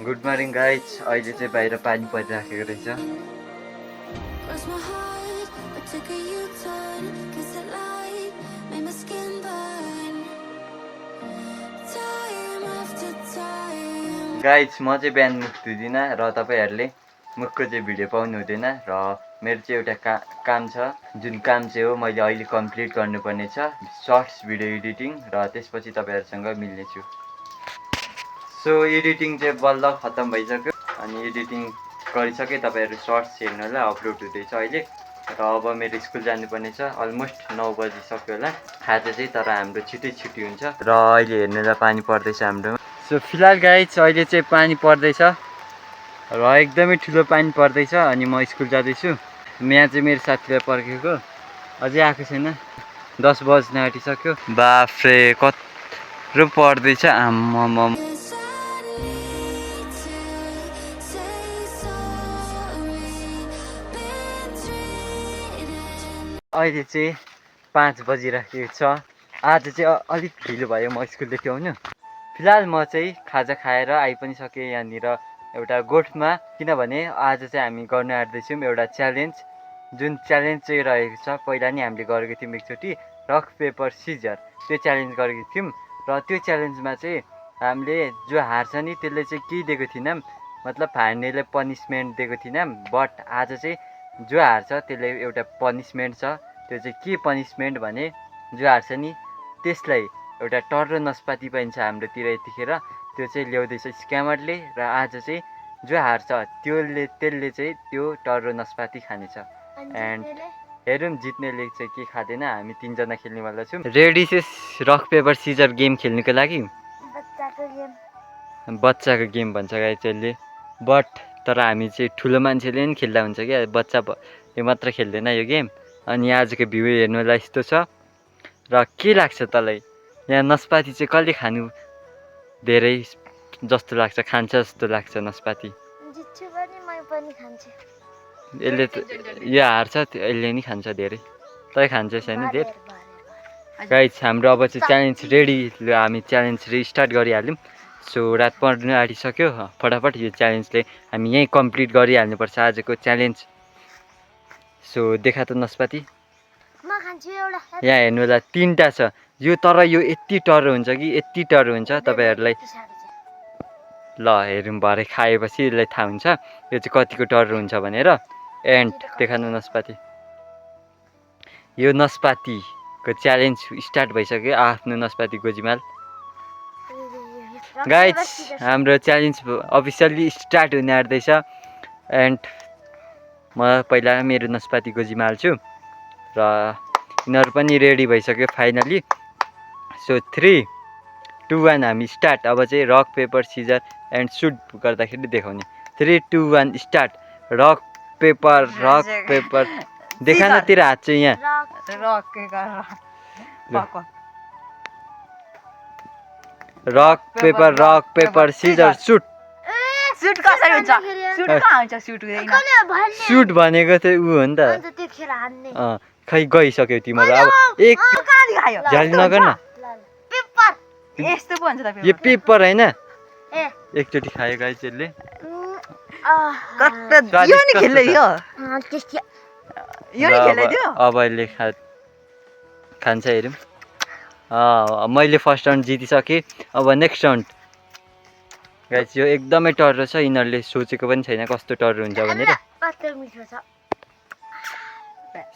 good morning guys अहिले चाहिँ बाहिर पानी परिराखेको रहेछ गाइज म चाहिँ बिहान मुख धुँदिनँ र तपाईँहरूले मुखको चाहिँ भिडियो पाउनु हुँदैन र मेरो चाहिँ एउटा काम छ जुन काम चाहिँ हो मैले अहिले कम्प्लिट गर्नुपर्ने छ सर्ट्स भिडियो एडिटिङ र त्यसपछि तपाईँहरूसँग मिल्नेछु सो एडिटिङ चाहिँ बल्ल खत्तम भइसक्यो अनि एडिटिङ गरिसकेँ तपाईँहरू सर्ट्स हेर्नु होला अपलोड हुँदैछ अहिले र अब मेरो स्कुल जानुपर्ने छ अलमोस्ट 9 बजिसक्यो होला खाजा चाहिँ तर हाम्रो छिटै छुट्टी हुन्छ र अहिले हेर्नु होला पानी पर्दैछ हाम्रोमा सो फिलहाल गाइज अहिले चाहिँ पानी पर्दैछ र एकदमै ठुलो पानी पर्दैछ अनि म स्कुल जाँदैछु यहाँ चाहिँ मेरो साथीलाई पर्खेको अझै आएको छैन 10 बज्न आँटिसक्यो बाफ्रे कत्रो पर्दैछ आम्मामा अहिले चाहिँ 5 बजिराखेको छ आज चाहिँ अलिक ढिलो भयो म स्कुलदेखि आउनु फिलहाल म चाहिँ खाजा खाएर आइ पनि सकेँ यहाँनिर एउटा गोठमा किनभने आज चाहिँ हामी गर्न आँट्दैछौँ एउटा च्यालेन्ज जुन च्यालेन्ज चाहिँ रहेको छ पहिला नि हामीले गरेको थियौँ एकचोटि रक पेपर सिजर त्यो च्यालेन्ज गरेको थियौँ र त्यो च्यालेन्जमा चाहिँ हामीले जो हार्छ नि त्यसले चाहिँ केही दिएको थिएनौँ मतलब हार्नेले पनिसमेन्ट दिएको थिएनौँ बट आज चाहिँ जो हार्छ त्यसले एउटा पनिसमेन्ट छ त्यो चाहिँ के पनिसमेन्ट भने जो हार्छ नि त्यसलाई एउटा टर्रो नस्पाती पाइन्छ हाम्रोतिर यतिखेर त्यो चाहिँ ल्याउँदैछ स्क्यामरले र आज चाहिँ जो हार्छ त्यसले चाहिँ त्यो टर्रो नस्पाती खानेछ एन्ड हेरौँ जित्नेले चाहिँ के खाँदैन हामी 3 जना खेल्नेवाला छौँ रेडी चाहिँ रक पेपर सिजर गेम खेल्नुको लागि बच्चाको गेम भन्छ गाइस यसले बट तर हामी चाहिँ ठुलो मान्छेले नि खेल्दा हुन्छ क्या बच्चाले मात्र खेल्दैन यो गेम अनि आजको भ्यू हेर्नुलाई यस्तो छ र के लाग्छ तँलाई यहाँ नस्पाती चाहिँ कसले खानु धेरै जस्तो लाग्छ खान्छ जस्तो लाग्छ नस्पाती यसले त यो हार्छ यसले नि खान्छ धेरै तै खान्छ छैन धेरै गाइस हाम्रो अब चाहिँ च्यालेन्ज रेडी हामी च्यालेन्ज स्टार्ट गरिहाल्यौँ सो रात पर्नु आँटिसक्यो फटाफट यो च्यालेन्जले हामी यहीँ कम्प्लिट गरिहाल्नुपर्छ आजको च्यालेन्ज सो देखा त नस्पाती यहाँ हेर्नु होला 3टा छ यो तर यो यति टर्रो हुन्छ कि यति टर्रो हुन्छ तपाईँहरूलाई ल हेरौँ भरे खाएपछि यसलाई थाहा हुन्छ यो चाहिँ कतिको टर्रो हुन्छ भनेर एन्ड देखाउनु नस्पाती यो नस्पातीको च्यालेन्ज स्टार्ट भइसक्यो आफ्नो नस्पाती गोजीमाल गाइज हाम्रो च्यालेन्ज अफिसियल्ली स्टार्ट हुन आँट्दैछ एन्ड म पहिला मेरो नस्पाती गोजीमा हाल्छु र यिनीहरू पनि रेडी भइसक्यो फाइनली सो 3, 2, 1 हामी स्टार्ट अब चाहिँ rock paper scissor and shoot गर्दाखेरि देखाउने 3, 2, 1 स्टार्ट रक पेपर देखा न तेरो हात चाहिँ यहाँ rock paper scissor shoot shoot कसरी हुन्छ सुट कहाँ हुन्छ सुट हुँदैन सुट भनेको चाहिँ उ हो नि त खै गइसक्यो तिम्रो अब एक झ्याली नगर्न यस्तो पो हुन्छ त यो पेपर हैन एकचोटि खायो गाइस यसले यो नि खेल्दै यो नि खेल्दै थियो अब यसले खान्छ हेरौँ मैले फर्स्ट राउन्ड जितिसकेँ अब नेक्स्ट राउन्ड गाइस यो एकदमै टर्रो छ यिनीहरूले सोचेको पनि छैन कस्तो टर्रो हुन्छ भनेर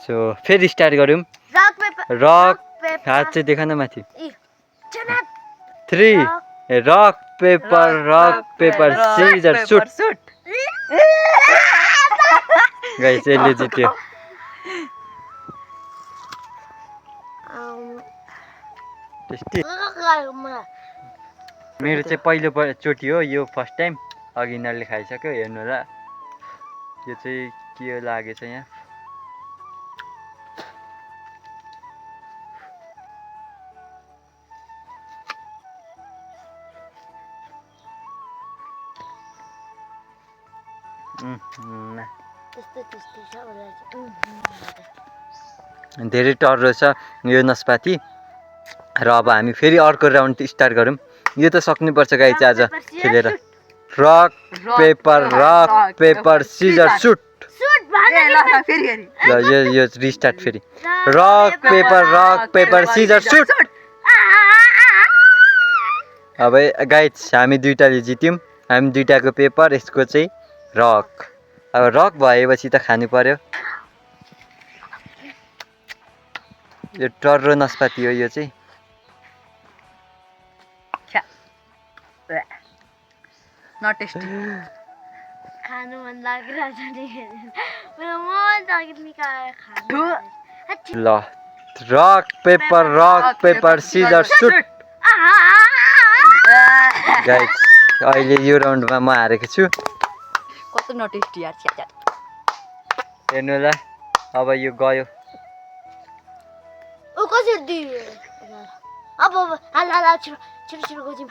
सो फेरि स्टार्ट गरौँ रक हात चाहिँ देखा न माथि 3 rock paper scissor shoot guys यसले जित्यो मेरो चाहिँ पहिलो चोटि हो यो फर्स्ट टाइम अघि यिनीहरूले खाइसक्यो हेर्नु होला यो चाहिँ के लागेछ यहाँ धेरै टर्रो छ यो नस्पाती र अब हामी फेरि अर्को राउन्ड स्टार्ट गरौँ यो त सक्नुपर्छ गाइज आज खेलेर रक पेपर सिजर सुट ल यो रिस्टार्ट फेरि रक पेपर सिजर सुट अब गाइज हामी दुईटाले जित्यौँ हामी दुईटाको पेपर यसको चाहिँ रक अब रक भएपछि त खानु पर्यो यो टर्रो नास्पाती हो यो चाहिँ नट टेस्टी खानु मन लागिरहेछ नि मेरो मन जागिर निकालेर खानु ल rock paper scissor shoot guys अहिले यो राउन्डमा म हारेको छु कस्तो नट टेस्टी यार छ्या हेर्नु ल अब यो गयो ओ कसरी दियो अब हाल छिटो गोजिम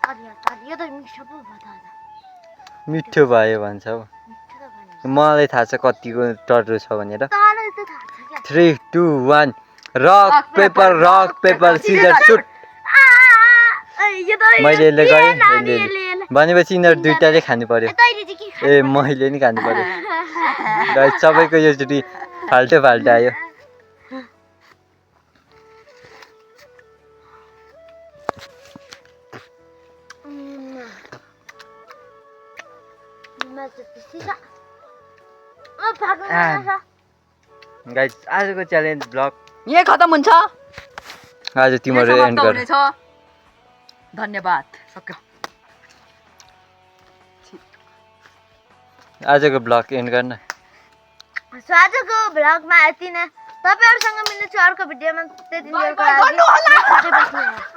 यो त मिठो पो भयो त मिठो भयो भन्छ अब मलाई थाहा छ कतिको टर्रो छ भनेर तँलाई त थाहा छ क्या 3 2 1 रक पेपर सिजर सुट यो त मैले यसले गरेँ भनेपछि यिनीहरू दुईटाले खानु पर्यो तैँले चाहिँ के ए मैले नि खानु पर्यो गाइस सबैको योचोटि फाल्टो आयो गाइस आजको च्यालेन्ज ब्लग यहाँ खतम हुन्छ आज तिमीहरू एन्ड गर धन्यवाद सक्यो आजको ब्लग एन्ड गर्न आजको भ्लगमा यति नै तपाईहरुसँग मिल्ने छु अर्को भिडियोमा त्यति बेरको लागि